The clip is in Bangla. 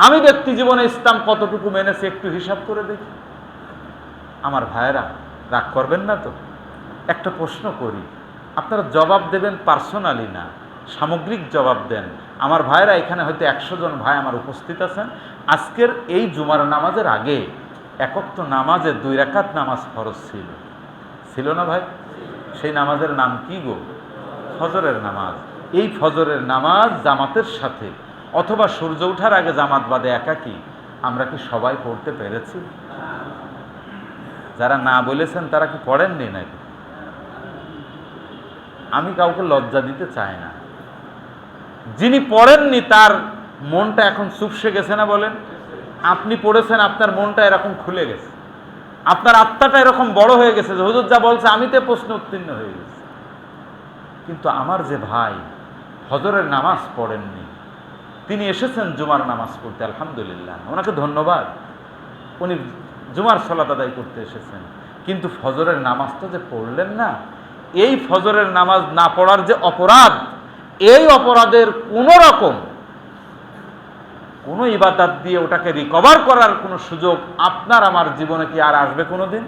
আমি ব্যক্তি জীবনে ইসলাম কতটুকু মেনেছি একটু হিসাব করে দেখি। আমার ভাইয়েরা, রাগ করবেন না তো? একটা প্রশ্ন করি, আপনারা জবাব দেবেন পার্সোনালি না, সামগ্রিক জবাব দেন। আমার ভাইয়েরা, এখানে হয়তো 100 জন ভাই আমার উপস্থিত আছেন। আজকের এই জুমার নামাজের আগে একক তো নামাজে 2 রাকাত নামাজ ফরজ ছিল না ভাই? সেই নামাজের নাম কি গো? ফজরের নামাজ। এই ফজরের নামাজ জামাতের সাথে অথবা সূর্য ওঠার আগে জামাত বাদে একাকি আমরা কি সবাই পড়তে পেরেছি? যারা না বলেছেন তারা কি পড়েননি নাকি? আমি কাউকে লজ্জা দিতে চাই না। যিনি পড়েননি তার মনটা এখন চুপসে গেছে না বলেন? আপনি পড়েছেন, আপনার মনটা এরকম খুলে গেছে, আপনার আত্মাটা এরকম বড় হয়ে গেছে যে হুজুর যা বলছে আমি তো প্রশ্ন উত্তীর্ণ হয়ে গেছি। কিন্তু আমার যে ভাই ফজরের নামাজ পড়েননি, তিনি এসেছেন জুমার নামাজ পড়তে, আলহামদুলিল্লাহ, ওনাকে ধন্যবাদ। উনি জুমার সালাত আদায় করতে এসেছেন, কিন্তু ফজরের নামাজটা যে পড়লেন না, এই ফজরের নামাজ না পড়ার যে অপরাধ, এই অপরাধের কোনো রকম কোনো ইবাদত দিয়ে ওটাকে রিকভার করার কোনো সুযোগ আপনার আমার জীবনে কি আর আসবে কোনোদিন?